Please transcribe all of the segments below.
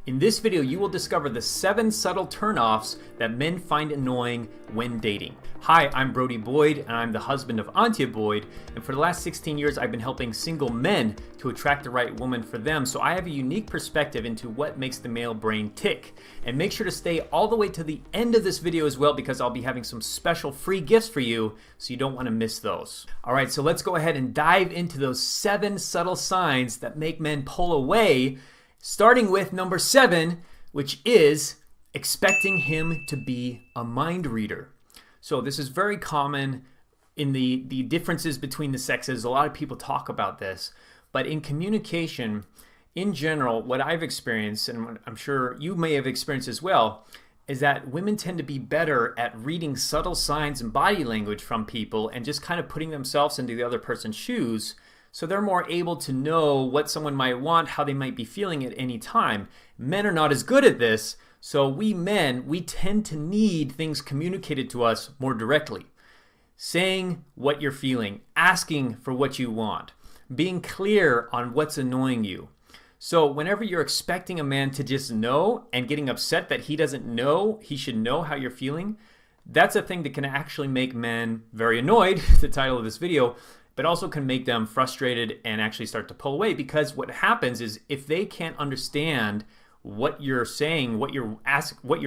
In this video, you will discover the 7 subtle turnoffs that men find annoying when dating. Hi, I'm Brody Boyd, and I'm the husband of Antia Boyd, and for the last 16 years, I've been helping single men to attract the right woman for them, so I have a unique perspective into what makes the male brain tick. And make sure to stay all the way to the end of this video as well, because I'll be having some special free gifts for you, so you don't want to miss those. All right, so let's go ahead and dive into those 7 subtle signs that make men pull away, starting with number 7, which is expecting him to be a mind reader. So this is very common in the differences between the sexes. A lot of people talk about this, but in communication, in general, what I've experienced, and I'm sure you may have experienced as well, is that women tend to be better at reading subtle signs and body language from people and just kind of putting themselves into the other person's shoes. So they're more able to know what someone might want, how they might be feeling at any time. Men are not as good at this, so we men, we tend to need things communicated to us more directly. Saying what you're feeling, asking for what you want, being clear on what's annoying you. So whenever you're expecting a man to just know and getting upset that he doesn't know, he should know how you're feeling, that's a thing that can actually make men very annoyed, the title of this video, but also can make them frustrated and actually start to pull away, because what happens is if they can't understand what you're saying, what you're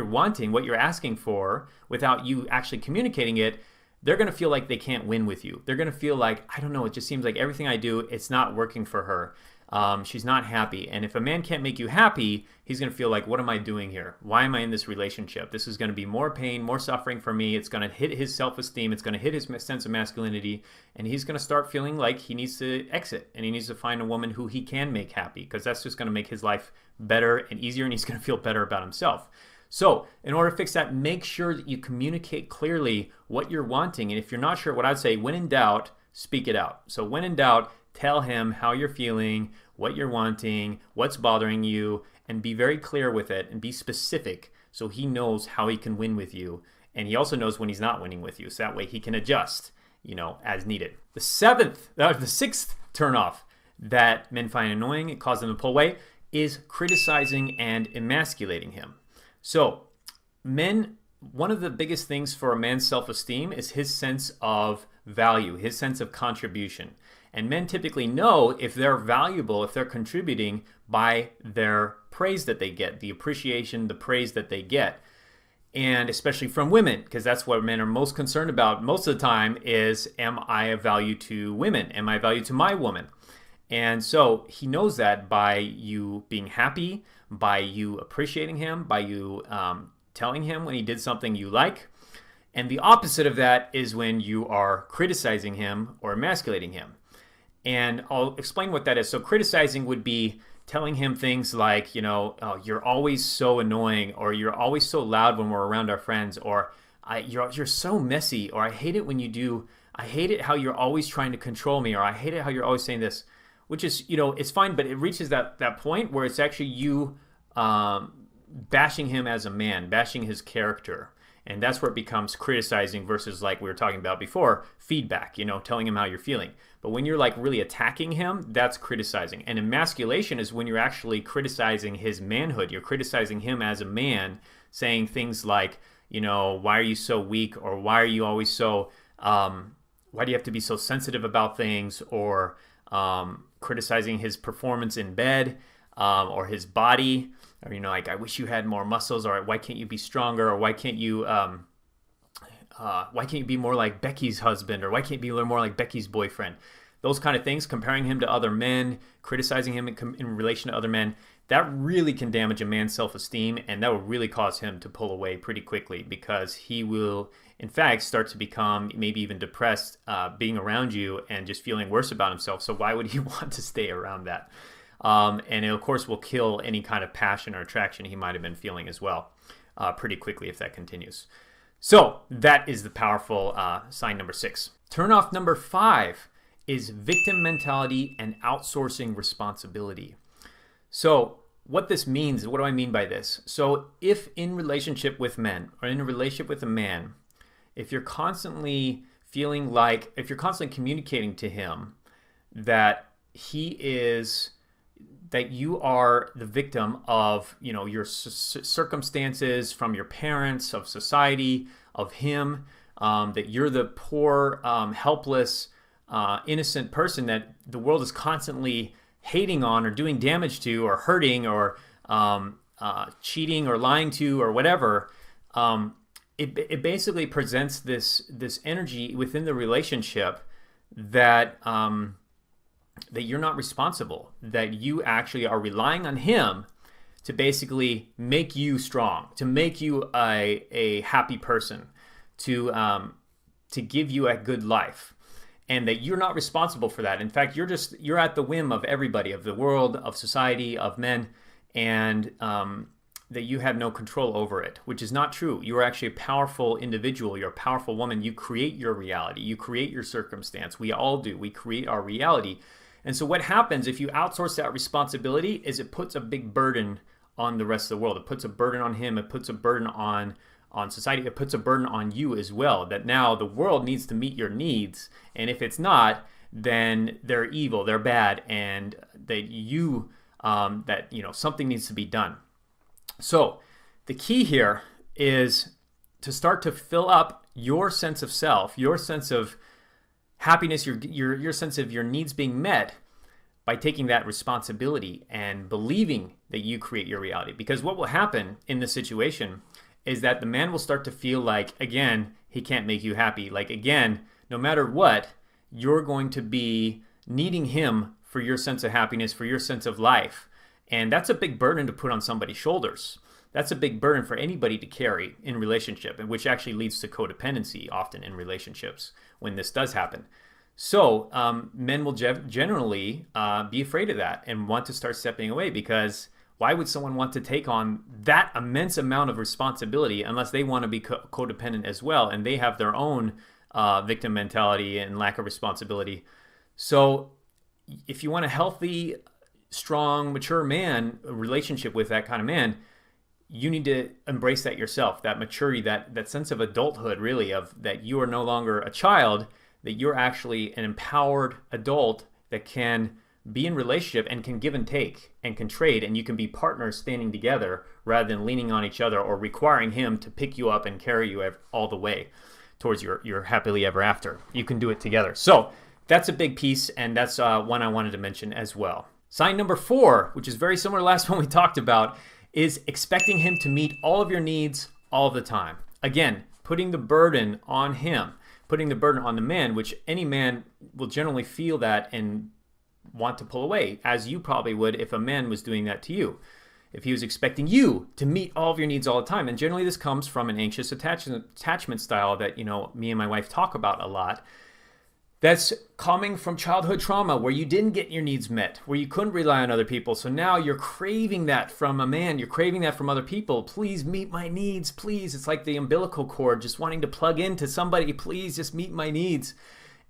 wanting, what you're asking for without you actually communicating it, they're going to feel like they can't win with you. They're going to feel like, I don't know, it just seems like everything I do, it's not working for her. She's not happy. And if a man can't make you happy, he's going to feel like, what am I doing here? Why am I in this relationship? This is going to be more pain, more suffering for me. It's going to hit his self-esteem. It's going to hit his sense of masculinity. And he's going to start feeling like he needs to exit and he needs to find a woman who he can make happy, because that's just going to make his life better and easier, and he's going to feel better about himself. So in order to fix that, make sure that you communicate clearly what you're wanting. And if you're not sure, what I'd say, when in doubt, speak it out. So when in doubt, tell him how you're feeling, what you're wanting, what's bothering you, and be very clear with it and be specific so he knows how he can win with you. And he also knows when he's not winning with you, so that way he can adjust, as needed. The 6th turnoff that men find annoying and cause them to pull away is criticizing and emasculating him. So men, one of the biggest things for a man's self-esteem is his sense of value, his sense of contribution. And men typically know if they're valuable, if they're contributing, by their praise that they get, the appreciation, the praise that they get. And especially from women, because that's what men are most concerned about most of the time is, am I of value to women? Am I of value to my woman? And so he knows that by you being happy, by you appreciating him, by you telling him when he did something you like. And the opposite of that is when you are criticizing him or emasculating him. And I'll explain what that is. So criticizing would be telling him things like, oh, you're always so annoying, or you're always so loud when we're around our friends, or you're so messy, or I hate it when you do, I hate it how you're always trying to control me, or I hate it how you're always saying this, which is, it's fine, but it reaches that point where it's actually you bashing him as a man, bashing his character. And that's where it becomes criticizing versus, like we were talking about before, feedback, telling him how you're feeling. But when you're like really attacking him, that's criticizing. And emasculation is when you're actually criticizing his manhood. You're criticizing him as a man, saying things like, why are you so weak? Or why are you always so, why do you have to be so sensitive about things? Or criticizing his performance in bed, or his body. Or, like, I wish you had more muscles, or why can't you be stronger, or why can't you be more like Becky's husband, or why can't you be more like Becky's boyfriend? Those kind of things, comparing him to other men, criticizing him in relation to other men, that really can damage a man's self-esteem, and that will really cause him to pull away pretty quickly, because he will, in fact, start to become maybe even depressed being around you and just feeling worse about himself. So why would he want to stay around that? And it, of course, will kill any kind of passion or attraction he might have been feeling as well pretty quickly if that continues. So that is the powerful sign number 6. Turnoff number 5 is victim mentality and outsourcing responsibility. So what this means, what do I mean by this? So if in relationship with men, or in a relationship with a man, if you're constantly feeling like, if you're constantly communicating to him that he is that you are the victim of, your circumstances, from your parents, of society, of him, that you're the poor, helpless, innocent person that the world is constantly hating on or doing damage to or hurting or cheating or lying to or whatever. It basically presents this energy within the relationship that that you're not responsible, that you actually are relying on him to basically make you strong, to make you a happy person, to give you a good life, and that you're not responsible for that. In fact, you're at the whim of everybody, of the world, of society, of men, and that you have no control over it, which is not true. You are actually a powerful individual. You're a powerful woman. You create your reality. You create your circumstance. We all do. We create our reality. And so what happens if you outsource that responsibility is it puts a big burden on the rest of the world. It puts a burden on him. It puts a burden on society. It puts a burden on you as well, that now the world needs to meet your needs. And if it's not, then they're evil, they're bad, and that something needs to be done. So the key here is to start to fill up your sense of self, your sense of happiness, your sense of your needs being met by taking that responsibility and believing that you create your reality. Because what will happen in this situation is that the man will start to feel like, again, he can't make you happy. Like, again, no matter what, you're going to be needing him for your sense of happiness, for your sense of life. And that's a big burden to put on somebody's shoulders. That's a big burden for anybody to carry in relationship, and which actually leads to codependency often in relationships when this does happen. So men will generally be afraid of that and want to start stepping away, because why would someone want to take on that immense amount of responsibility unless they want to be codependent as well, and they have their own victim mentality and lack of responsibility. So if you want a healthy, strong, mature man, a relationship with that kind of man, you need to embrace that yourself, that maturity, that sense of adulthood, really, of that you are no longer a child, that you're actually an empowered adult that can be in relationship and can give and take and can trade, and you can be partners standing together rather than leaning on each other or requiring him to pick you up and carry you all the way towards your happily ever after. You can do it together. So that's a big piece, and that's one I wanted to mention as well. Sign number 4, which is very similar to the last one we talked about, is expecting him to meet all of your needs all the time. Again, putting the burden on him, putting the burden on the man, which any man will generally feel that and want to pull away, as you probably would if a man was doing that to you. If he was expecting you to meet all of your needs all the time. And generally this comes from an anxious attachment style that, me and my wife talk about a lot. That's coming from childhood trauma where you didn't get your needs met, where you couldn't rely on other people. So now you're craving that from a man. You're craving that from other people. Please meet my needs, please. It's like the umbilical cord, just wanting to plug into somebody. Please just meet my needs,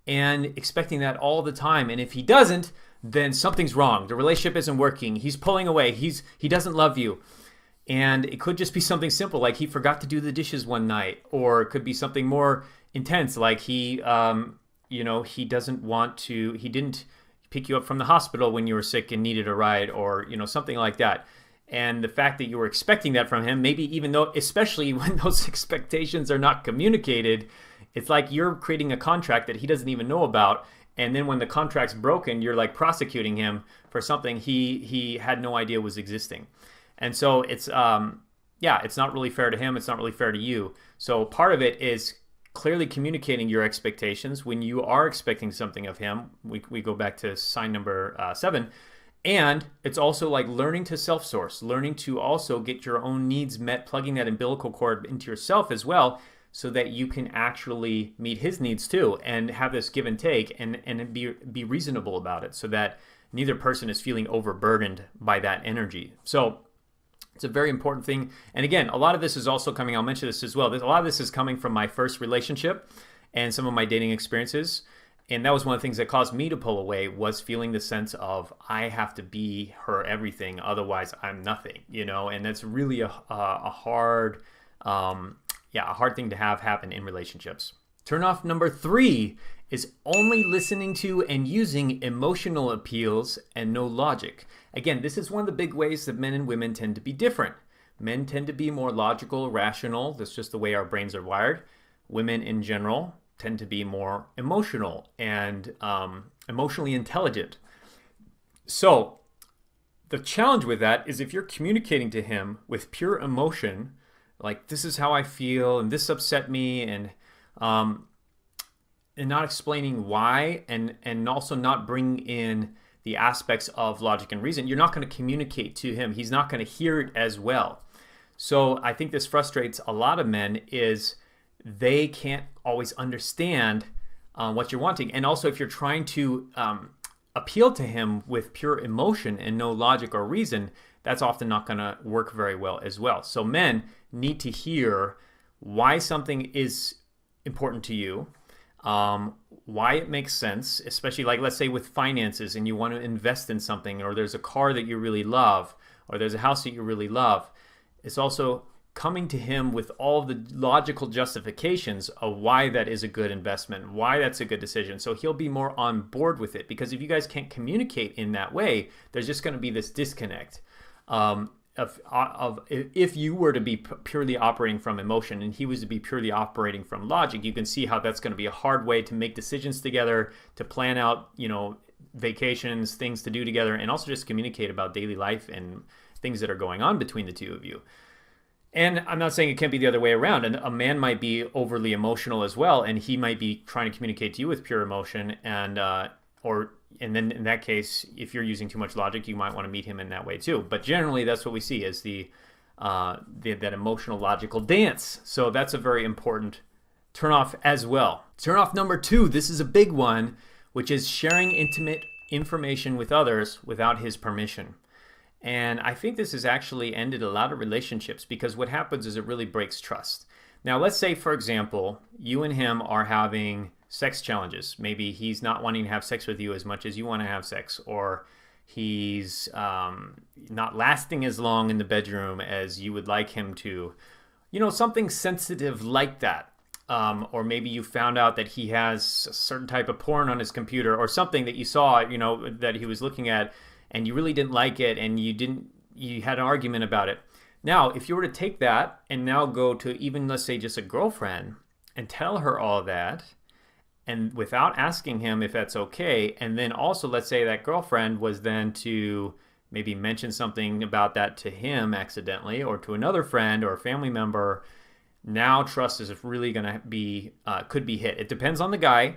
and expecting that all the time. And if he doesn't, then something's wrong. The relationship isn't working. He's pulling away. He doesn't love you. And it could just be something simple, like he forgot to do the dishes one night, or it could be something more intense, like he didn't pick you up from the hospital when you were sick and needed a ride, or, something like that. And the fact that you were expecting that from him, maybe even though, especially when those expectations are not communicated, it's like you're creating a contract that he doesn't even know about. And then when the contract's broken, you're like prosecuting him for something he had no idea was existing. And so it's not really fair to him. It's not really fair to you. So part of it is clearly communicating your expectations when you are expecting something of him. We go back to sign number 7. And it's also like learning to self-source, learning to also get your own needs met, plugging that umbilical cord into yourself as well, so that you can actually meet his needs too, and have this give and take, and be reasonable about it, so that neither person is feeling overburdened by that energy. So it's a very important thing. And again, a lot of this is also coming, I'll mention this as well, a lot of this is coming from my first relationship and some of my dating experiences. And that was one of the things that caused me to pull away, was feeling the sense of I have to be her everything, otherwise I'm nothing, and that's really a hard thing to have happen in relationships. Turn off number 3 is only listening to and using emotional appeals and no logic. Again, this is one of the big ways that men and women tend to be different. Men tend to be more logical, rational. That's just the way our brains are wired. Women in general tend to be more emotional and emotionally intelligent. So the challenge with that is if you're communicating to him with pure emotion, like this is how I feel and this upset me, and not explaining why, and also not bringing in the aspects of logic and reason, you're not going to communicate to him. He's not going to hear it as well. So I think this frustrates a lot of men, is they can't always understand what you're wanting. And also if you're trying to appeal to him with pure emotion and no logic or reason, that's often not going to work very well as well. So men need to hear why something is important to you, why it makes sense, especially like let's say with finances and you want to invest in something, or there's a car that you really love, or there's a house that you really love. It's also coming to him with all the logical justifications of why that is a good investment, why that's a good decision. So he'll be more on board with it, because if you guys can't communicate in that way, there's just going to be this disconnect of if you were to be purely operating from emotion and he was to be purely operating from logic. You can see how that's going to be a hard way to make decisions together, to plan out, vacations, things to do together, and also just communicate about daily life and things that are going on between the two of you. And I'm not saying it can't be the other way around. And a man might be overly emotional as well, and he might be trying to communicate to you with pure emotion, and then in that case, if you're using too much logic, you might want to meet him in that way too. But generally, that's what we see is that emotional logical dance. So that's a very important turnoff as well. Turnoff number 2. This is a big one, which is sharing intimate information with others without his permission. And I think this has actually ended a lot of relationships, because what happens is it really breaks trust. Now, let's say, for example, you and him are having sex challenges. Maybe he's not wanting to have sex with you as much as you want to have sex, or he's not lasting as long in the bedroom as you would like him to. Something sensitive like that. Or maybe you found out that he has a certain type of porn on his computer, or something that you saw, that he was looking at, and you really didn't like it, and you had an argument about it. Now, if you were to take that and now go to even, let's say, just a girlfriend and tell her all that, and without asking him if that's okay, and then also let's say that girlfriend was then to maybe mention something about that to him accidentally, or to another friend or a family member, now trust is really going to be, could be hit. It depends on the guy,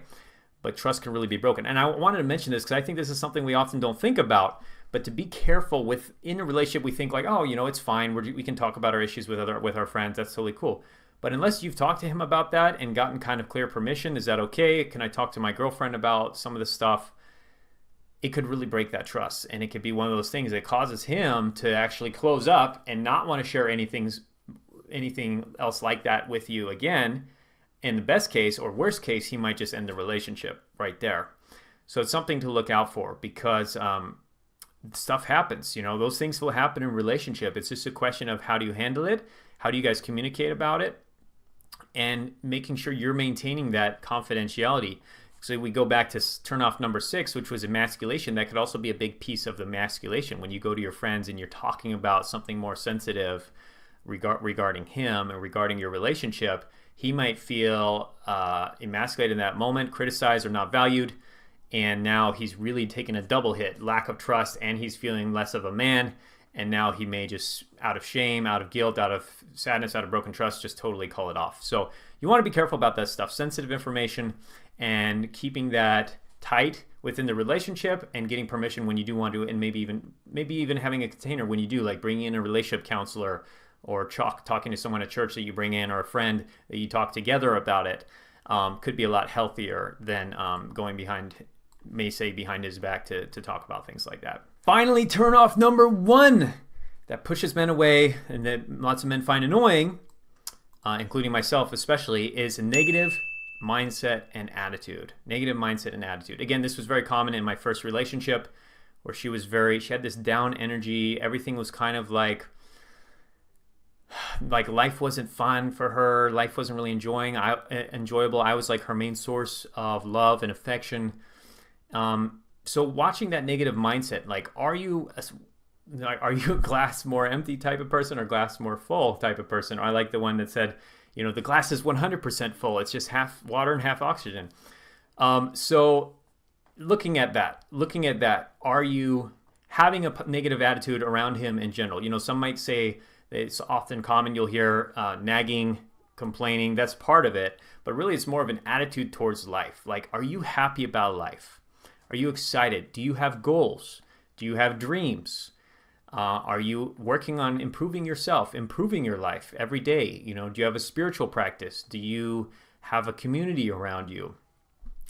but trust can really be broken. And I wanted to mention this because I think this is something we often don't think about, but to be careful with, in a relationship, we think like, oh, it's fine. We can talk about our issues with our friends. That's totally cool. But unless you've talked to him about that and gotten kind of clear permission, is that okay? Can I talk to my girlfriend about some of this stuff? It could really break that trust. And it could be one of those things that causes him to actually close up and not want to share anything else like that with you again. In the best case or worst case, he might just end the relationship right there. So it's something to look out for, because stuff happens. Those things will happen in a relationship. It's just a question of how do you handle it? How do you guys communicate about it? And making sure you're maintaining that confidentiality. So we go back to turnoff number 6, which was emasculation. That could also be a big piece of the emasculation. When you go to your friends and you're talking about something more sensitive regarding him and regarding your relationship, he might feel emasculated in that moment, criticized or not valued, and now he's really taken a double hit, lack of trust, and he's feeling less of a man, and now he may just, out of shame, out of guilt, out of sadness, out of broken trust, just totally call it off. So you want to be careful about that stuff, sensitive information, and keeping that tight within the relationship and getting permission when you do want to, and maybe even having a container when you do, like bringing in a relationship counselor, or talking to someone at church that you bring in, or a friend that you talk together about it, could be a lot healthier than going behind his back to talk about things like that. Finally, turn off number 1 that pushes men away and that lots of men find annoying, including myself especially, is negative mindset and attitude. Negative mindset and attitude. Again, this was very common in my first relationship, where she had this down energy. Everything was kind of like like life wasn't fun for her. Life wasn't really enjoyable. I was like her main source of love and affection. So watching that negative mindset, like, are you a glass more empty type of person or glass more full type of person? Or I like the one that said, you know, the glass is 100% full. It's just half water and half oxygen. So looking at that, are you having a negative attitude around him in general? You know, some might say it's often common, you'll hear nagging, complaining. That's part of it. But really, it's more of an attitude towards life. Like, are you happy about life? Are you excited? Do you have goals? Do you have dreams? Are you working on improving yourself, improving your life every day? You know, do you have a spiritual practice? Do you have a community around you?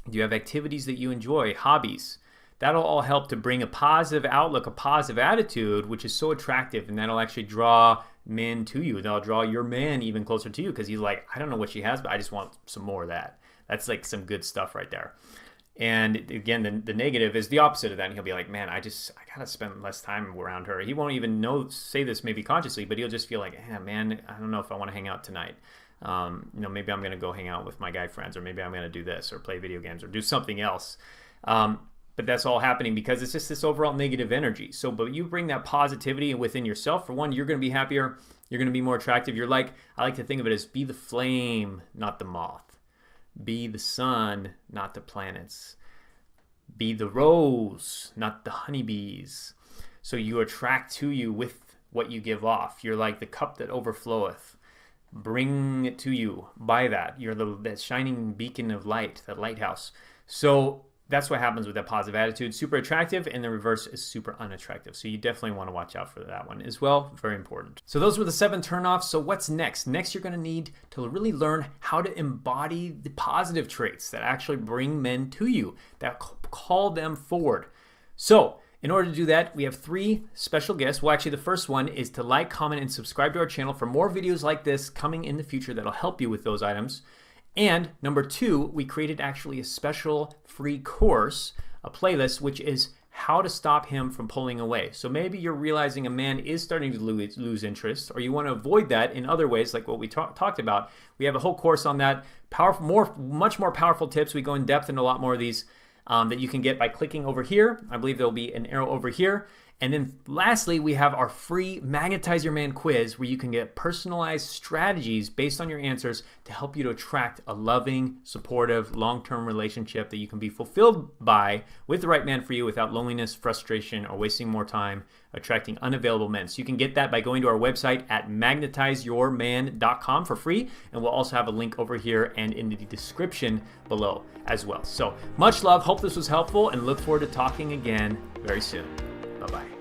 Do you have activities that you enjoy, hobbies? That'll all help to bring a positive outlook, a positive attitude, which is so attractive, and that'll actually draw men to you. That'll draw your man even closer to you because he's like, I don't know what she has, but I just want some more of that. That's like some good stuff right there. And again, the negative is the opposite of that. And he'll be like, man, I gotta spend less time around her. He won't even say this maybe consciously, but he'll just feel like, man, I don't know if I want to hang out tonight. You know, maybe I'm gonna go hang out with my guy friends, or maybe I'm gonna do this or play video games or do something else. But that's all happening because it's just this overall negative energy. So, but you bring that positivity within yourself. For one, you're gonna be happier. You're gonna be more attractive. I like to think of it as be the flame, not the moth. Be the sun, not the planets. Be the rose, not the honeybees. So you attract to you with what you give off. You're like the cup that overfloweth. Bring it to you by that. You're that shining beacon of light, that lighthouse. So that's what happens with that positive attitude. Super attractive, and the reverse is super unattractive. So you definitely want to watch out for that one as well. Very important. So those were the 7 turnoffs. So what's next? Next, you're going to need to really learn how to embody the positive traits that actually bring men to you, that call them forward. So in order to do that, we have 3 special guests. Well, actually, the first one is to like, comment, and subscribe to our channel for more videos like this coming in the future that'll help you with those items. And number 2, we created actually a special free course, a playlist, which is how to stop him from pulling away. So maybe you're realizing a man is starting to lose interest, or you want to avoid that in other ways, like what we talked about. We have a whole course on that. Much more powerful tips. We go in depth in a lot more of these that you can get by clicking over here. I believe there'll be an arrow over here. And then lastly, we have our free Magnetize Your Man quiz where you can get personalized strategies based on your answers to help you to attract a loving, supportive, long-term relationship that you can be fulfilled by with the right man for you without loneliness, frustration, or wasting more time attracting unavailable men. So you can get that by going to our website at magnetizeyourman.com for free. And we'll also have a link over here and in the description below as well. So much love. Hope this was helpful and look forward to talking again very soon. Bye-bye.